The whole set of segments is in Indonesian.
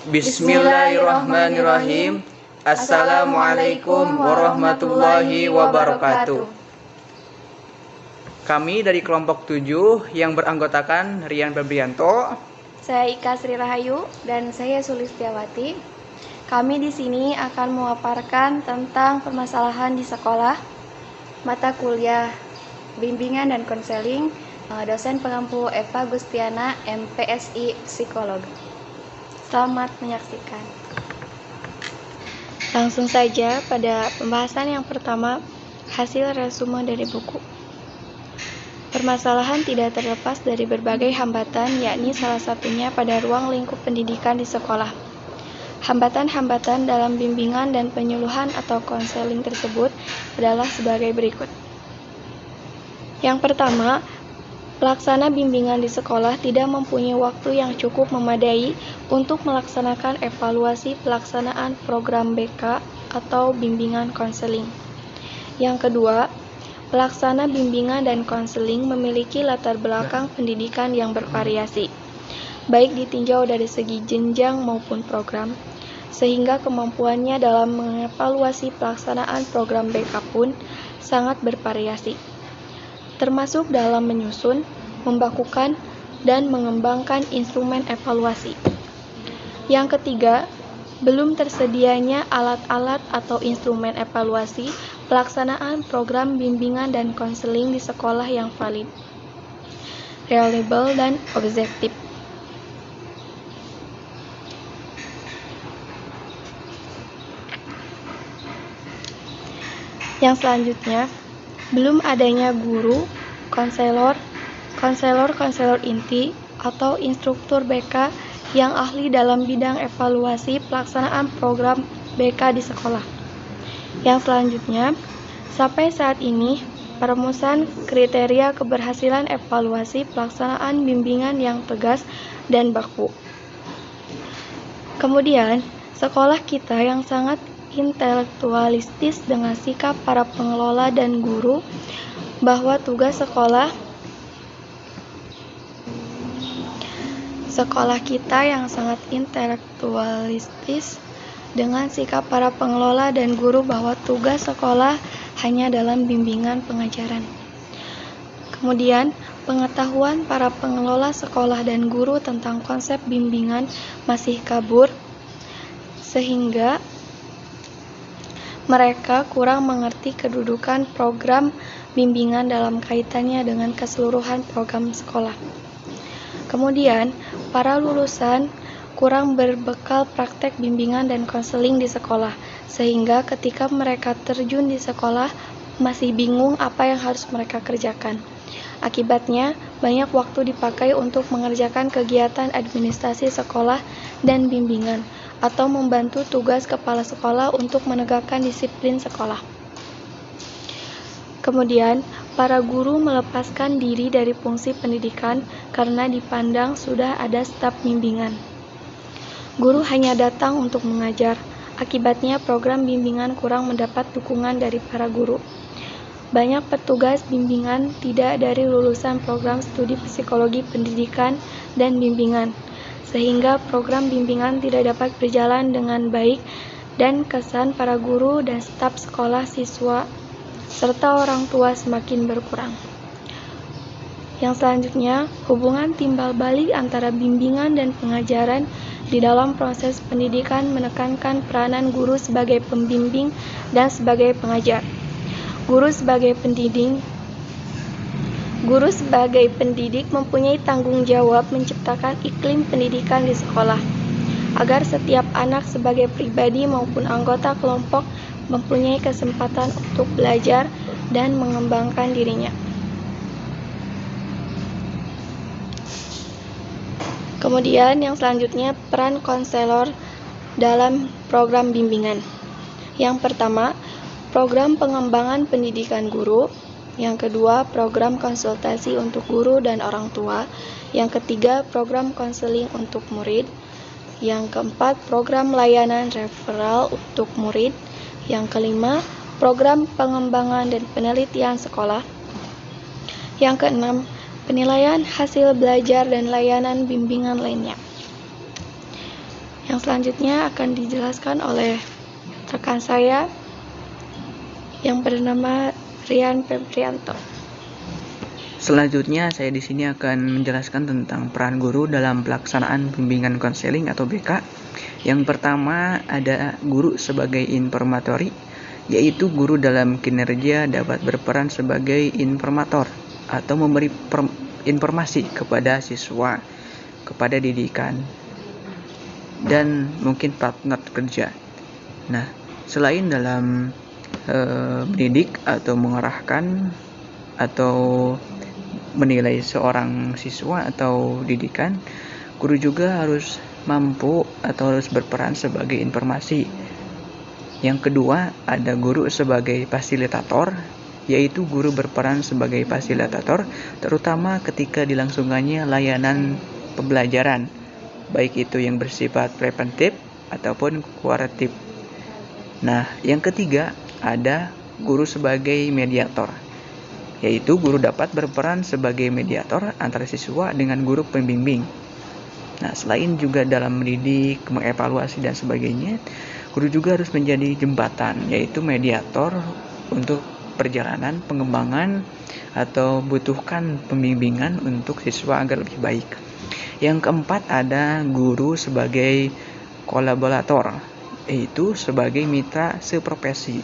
Bismillahirrahmanirrahim. Assalamualaikum warahmatullahi wabarakatuh. Kami dari kelompok 7 yang beranggotakan Rian Febrianto, saya Ika Sri Rahayu, dan saya Sulistiawati. Kami di sini akan memaparkan tentang permasalahan di sekolah, mata kuliah, bimbingan dan konseling, dosen pengampu Eva Gustiana, MPSI Psikolog. Selamat menyaksikan. Langsung saja pada pembahasan yang pertama, hasil resume dari buku. Permasalahan tidak terlepas dari berbagai hambatan, yakni salah satunya pada ruang lingkup pendidikan di sekolah. Hambatan-hambatan dalam bimbingan dan penyuluhan atau konseling tersebut adalah sebagai berikut. Yang pertama, pelaksana bimbingan di sekolah tidak mempunyai waktu yang cukup memadai untuk melaksanakan evaluasi pelaksanaan program BK atau bimbingan konseling. Yang kedua, pelaksana bimbingan dan konseling memiliki latar belakang pendidikan yang bervariasi, baik ditinjau dari segi jenjang maupun program, sehingga kemampuannya dalam mengevaluasi pelaksanaan program BK pun sangat bervariasi, termasuk dalam menyusun, membakukan, dan mengembangkan instrumen evaluasi. Yang ketiga, belum tersedianya alat-alat atau instrumen evaluasi pelaksanaan program bimbingan dan konseling di sekolah yang valid, reliable, dan objektif. Yang selanjutnya, belum adanya guru, konselor inti, atau instruktur BK yang ahli dalam bidang evaluasi pelaksanaan program BK di sekolah. Yang selanjutnya, sampai saat ini, perumusan kriteria keberhasilan evaluasi pelaksanaan bimbingan yang tegas dan baku. Kemudian, sekolah kita yang sangat intelektualistis dengan sikap para pengelola dan guru bahwa tugas sekolah kita yang sangat intelektualistis dengan sikap para pengelola dan guru bahwa tugas sekolah hanya dalam bimbingan pengajaran. Kemudian, pengetahuan para pengelola sekolah dan guru tentang konsep bimbingan masih kabur, sehingga mereka kurang mengerti kedudukan program bimbingan dalam kaitannya dengan keseluruhan program sekolah. Kemudian, para lulusan kurang berbekal praktek bimbingan dan konseling di sekolah, sehingga ketika mereka terjun di sekolah masih bingung apa yang harus mereka kerjakan. Akibatnya, banyak waktu dipakai untuk mengerjakan kegiatan administrasi sekolah dan bimbingan, atau membantu tugas kepala sekolah untuk menegakkan disiplin sekolah. Kemudian, para guru melepaskan diri dari fungsi pendidikan karena dipandang sudah ada staf bimbingan. Guru hanya datang untuk mengajar, akibatnya program bimbingan kurang mendapat dukungan dari para guru. Banyak petugas bimbingan tidak dari lulusan program studi psikologi pendidikan dan bimbingan, sehingga program bimbingan tidak dapat berjalan dengan baik dan kesan para guru dan staf sekolah, siswa, serta orang tua semakin berkurang. Yang selanjutnya, hubungan timbal balik antara bimbingan dan pengajaran di dalam proses pendidikan menekankan peranan guru sebagai pembimbing dan sebagai pengajar. Guru sebagai pendidik mempunyai tanggung jawab menciptakan iklim pendidikan di sekolah, agar setiap anak sebagai pribadi maupun anggota kelompok mempunyai kesempatan untuk belajar dan mengembangkan dirinya. Kemudian yang selanjutnya, peran konselor dalam program bimbingan. Yang pertama, program pengembangan pendidikan guru. Yang kedua, program konsultasi untuk guru dan orang tua. Yang ketiga, program konseling untuk murid. Yang keempat, program layanan referral untuk murid. Yang kelima, program pengembangan dan penelitian sekolah. Yang keenam, penilaian hasil belajar dan layanan bimbingan lainnya. Yang selanjutnya akan dijelaskan oleh rekan saya yang bernama Rian Febrianto. Selanjutnya saya di sini akan menjelaskan tentang peran guru dalam pelaksanaan bimbingan konseling atau BK. Yang pertama ada guru sebagai informatori, yaitu guru dalam kinerja dapat berperan sebagai informator atau memberi informasi kepada siswa, kepada didikan, dan mungkin partner kerja. Nah, selain dalam mendidik atau mengarahkan atau menilai seorang siswa atau didikan, guru juga harus mampu atau harus berperan sebagai informasi. Yang kedua, ada guru sebagai fasilitator, yaitu guru berperan sebagai fasilitator terutama ketika dilangsungkannya layanan pembelajaran, baik itu yang bersifat preventif ataupun kuratif. Nah, yang ketiga ada guru sebagai mediator, yaitu guru dapat berperan sebagai mediator antara siswa dengan guru pembimbing. Nah, selain juga dalam mendidik, mengevaluasi dan sebagainya, guru juga harus menjadi jembatan, yaitu mediator untuk perjalanan pengembangan atau butuhkan pembimbingan untuk siswa agar lebih baik. Yang keempat ada guru sebagai kolaborator, yaitu sebagai mitra seprofesi.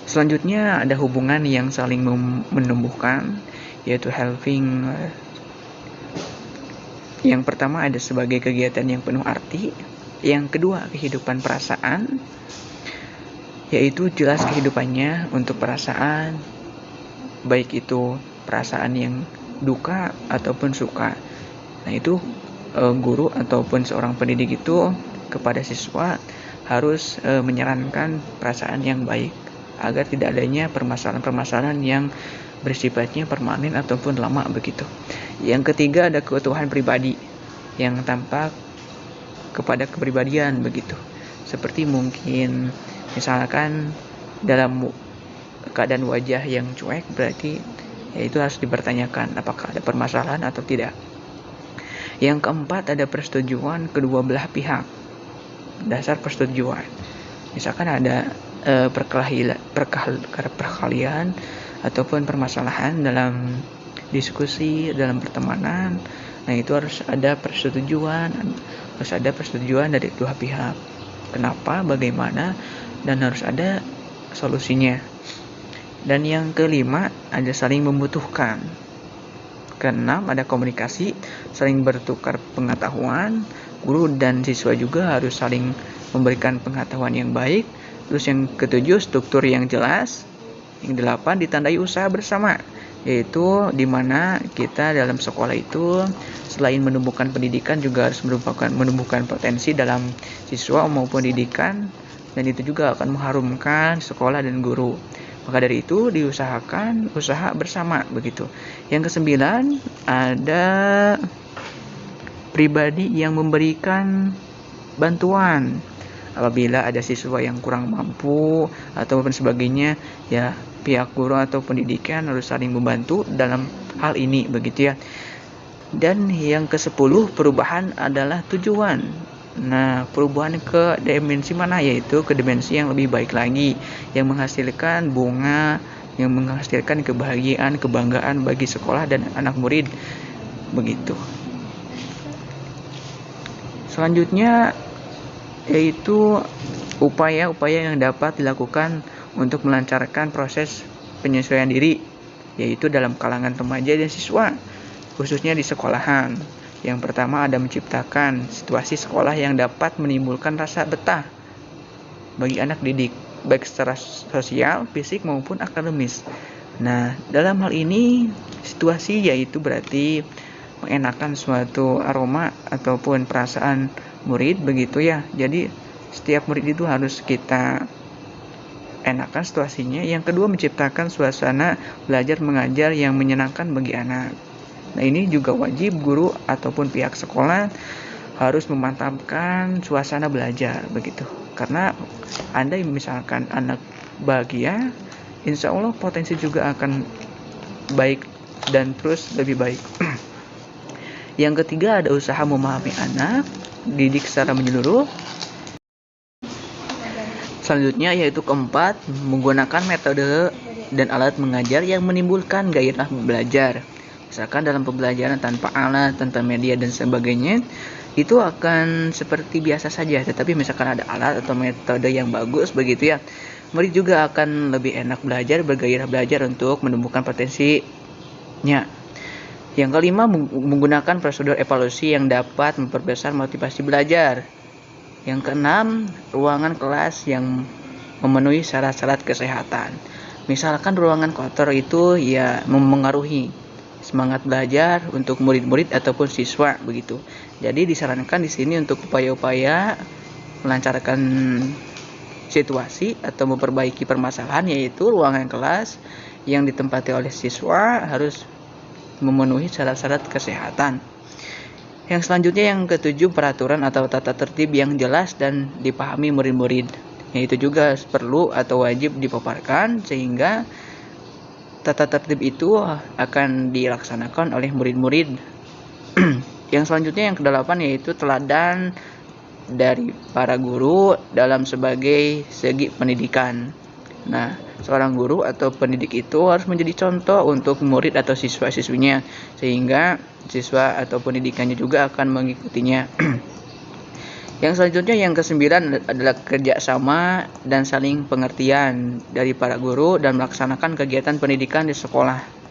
Selanjutnya ada hubungan yang saling menumbuhkan, yaitu helping. Yang pertama ada sebagai kegiatan yang penuh arti. Yang kedua kehidupan perasaan, yaitu jelas kehidupannya untuk perasaan, baik itu perasaan yang duka ataupun suka. Nah, itu guru ataupun seorang pendidik itu kepada siswa harus menyarankan perasaan yang baik agar tidak adanya permasalahan-permasalahan yang bersifatnya permanen ataupun lama begitu. Yang ketiga ada keutuhan pribadi yang tampak kepada kepribadian begitu. Seperti mungkin misalkan dalam keadaan wajah yang cuek, berarti itu harus dipertanyakan apakah ada permasalahan atau tidak. Yang keempat ada persetujuan kedua belah pihak. Dasar persetujuan, misalkan ada perkelahian ataupun permasalahan dalam diskusi, dalam pertemanan. Nah, itu harus ada persetujuan dari dua pihak. Kenapa, bagaimana, dan harus ada solusinya. Dan yang kelima ada saling membutuhkan. Keenam ada komunikasi, saling bertukar pengetahuan. Guru dan siswa juga harus saling memberikan pengetahuan yang baik. Terus yang ketujuh struktur yang jelas. Yang delapan ditandai usaha bersama, yaitu di mana kita dalam sekolah itu selain menumbuhkan pendidikan juga harus menumbuhkan potensi dalam siswa maupun didikan, dan itu juga akan mengharumkan sekolah dan guru. Maka dari itu diusahakan usaha bersama begitu. Yang kesembilan ada pribadi yang memberikan bantuan apabila ada siswa yang kurang mampu ataupun sebagainya, ya pihak guru atau pendidikan harus saling membantu dalam hal ini begitu ya. Dan yang ke-10 perubahan adalah tujuan. Nah, perubahan ke dimensi mana? Yaitu ke dimensi yang lebih baik lagi, yang menghasilkan bunga, yang menghasilkan kebahagiaan, kebanggaan bagi sekolah dan anak murid begitu. Selanjutnya yaitu upaya-upaya yang dapat dilakukan untuk melancarkan proses penyesuaian diri, yaitu dalam kalangan remaja dan siswa, khususnya di sekolahan. Yang pertama ada menciptakan situasi sekolah yang dapat menimbulkan rasa betah bagi anak didik, baik secara sosial, fisik maupun akademis. Nah, dalam hal ini situasi yaitu berarti mengenakan suatu aroma ataupun perasaan murid begitu ya. Jadi setiap murid itu harus kita enakan situasinya. Yang kedua menciptakan suasana belajar mengajar yang menyenangkan bagi anak. Nah, ini juga wajib guru ataupun pihak sekolah harus memantapkan suasana belajar begitu. Karena andai misalkan anak bahagia, insya Allah potensi juga akan baik dan terus lebih baik. Yang ketiga ada usaha memahami anak. didik secara menyeluruh. Selanjutnya yaitu keempat, menggunakan metode dan alat mengajar yang menimbulkan gairah belajar. Misalkan dalam pembelajaran tanpa alat, tanpa media dan sebagainya, itu akan seperti biasa saja. Tetapi misalkan ada alat atau metode yang bagus begitu ya, murid juga akan lebih enak belajar, bergairah belajar untuk menumbuhkan potensinya. Yang kelima, menggunakan prosedur evaluasi yang dapat memperbesar motivasi belajar. Yang keenam, ruangan kelas yang memenuhi syarat-syarat kesehatan. Misalkan ruangan kotor itu ya mempengaruhi semangat belajar untuk murid-murid ataupun siswa begitu. Jadi disarankan di sini untuk upaya-upaya melancarkan situasi atau memperbaiki permasalahan, yaitu ruangan kelas yang ditempati oleh siswa harus memenuhi syarat-syarat kesehatan. Yang selanjutnya yang ketujuh, peraturan atau tata tertib yang jelas dan dipahami murid-murid. Yaitu juga perlu atau wajib dipaparkan sehingga tata tertib itu akan dilaksanakan oleh murid-murid. Yang selanjutnya yang kedelapan yaitu teladan dari para guru dalam sebagai segi pendidikan. Nah, seorang guru atau pendidik itu harus menjadi contoh untuk murid atau siswa-siswinya, sehingga siswa atau pendidikannya juga akan mengikutinya. Yang selanjutnya yang kesembilan adalah kerjasama dan saling pengertian dari para guru dan melaksanakan kegiatan pendidikan di sekolah.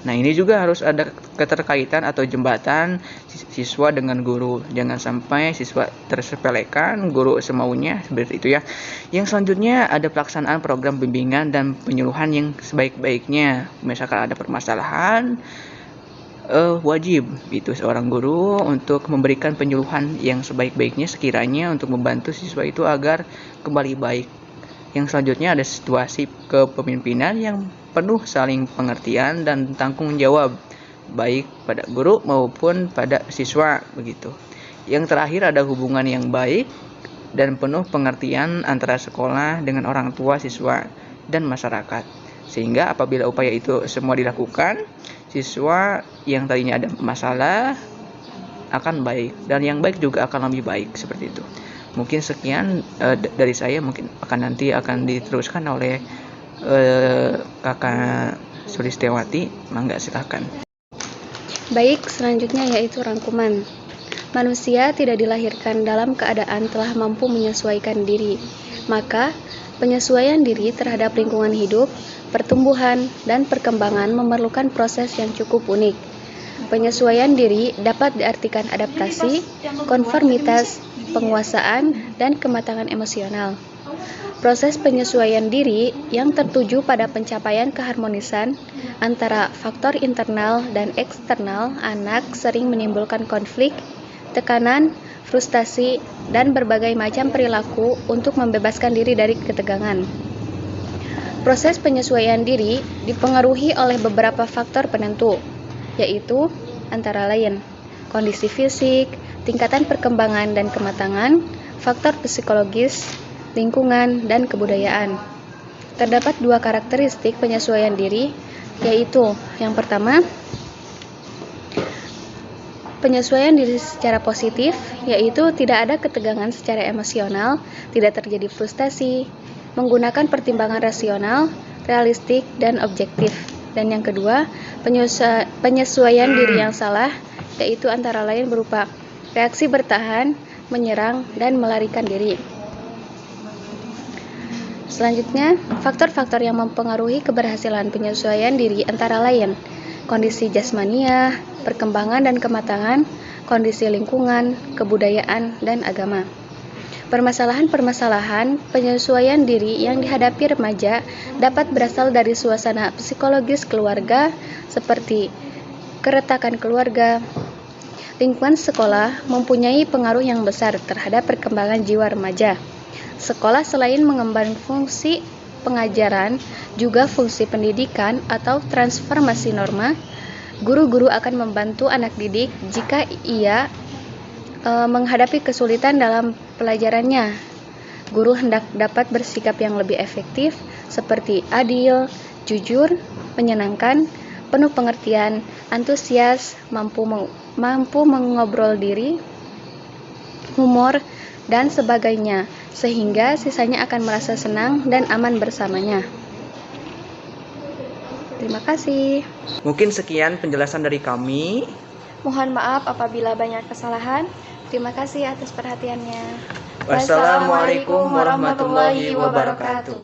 Nah, ini juga harus ada keterkaitan atau jembatan siswa dengan guru. Jangan sampai siswa tersepelekan, guru semaunya, seperti itu ya. Yang selanjutnya ada pelaksanaan program bimbingan dan penyuluhan yang sebaik-baiknya. Misalkan ada permasalahan, wajib itu seorang guru untuk memberikan penyuluhan yang sebaik-baiknya sekiranya untuk membantu siswa itu agar kembali baik. Yang selanjutnya ada situasi kepemimpinan yang penuh saling pengertian dan tanggung jawab baik pada guru maupun pada siswa begitu. Yang terakhir ada hubungan yang baik dan penuh pengertian antara sekolah dengan orang tua, siswa dan masyarakat. Sehingga apabila upaya itu semua dilakukan, siswa yang tadinya ada masalah akan baik dan yang baik juga akan lebih baik, seperti itu. Mungkin sekian dari saya, mungkin nanti akan diteruskan oleh Kakak Sulistiawati. Mangga silakan. Baik, selanjutnya yaitu rangkuman. Manusia tidak dilahirkan dalam keadaan telah mampu menyesuaikan diri. Maka, penyesuaian diri terhadap lingkungan hidup, pertumbuhan, dan perkembangan memerlukan proses yang cukup unik. Penyesuaian diri dapat diartikan adaptasi, konformitas, penguasaan, dan kematangan emosional. Proses penyesuaian diri yang tertuju pada pencapaian keharmonisan antara faktor internal dan eksternal anak sering menimbulkan konflik, tekanan, frustasi, dan berbagai macam perilaku untuk membebaskan diri dari ketegangan. Proses penyesuaian diri dipengaruhi oleh beberapa faktor penentu, yaitu antara lain kondisi fisik, tingkatan perkembangan dan kematangan, faktor psikologis, lingkungan, dan kebudayaan. Terdapat dua karakteristik penyesuaian diri, yaitu yang pertama, penyesuaian diri secara positif, yaitu tidak ada ketegangan secara emosional, tidak terjadi frustasi, menggunakan pertimbangan rasional, realistik, dan objektif. Dan yang kedua, penyesuaian diri yang salah, yaitu antara lain berupa reaksi bertahan, menyerang, dan melarikan diri. Selanjutnya, faktor-faktor yang mempengaruhi keberhasilan penyesuaian diri antara lain kondisi jasmaniah, perkembangan dan kematangan, kondisi lingkungan, kebudayaan, dan agama. Permasalahan-permasalahan penyesuaian diri yang dihadapi remaja dapat berasal dari suasana psikologis keluarga seperti keretakan keluarga. Lingkungan sekolah mempunyai pengaruh yang besar terhadap perkembangan jiwa remaja. Sekolah selain mengemban fungsi pengajaran, juga fungsi pendidikan atau transformasi norma. Guru-guru akan membantu anak didik jika ia menghadapi kesulitan dalam pelajarannya. Guru hendak dapat bersikap yang lebih efektif seperti adil, jujur, menyenangkan, penuh pengertian, antusias, mampu mengobrol diri, humor, dan sebagainya, sehingga sisanya akan merasa senang dan aman bersamanya. Terima kasih. Mungkin sekian penjelasan dari kami. Mohon maaf apabila banyak kesalahan. Terima kasih atas perhatiannya. Wassalamualaikum warahmatullahi wabarakatuh.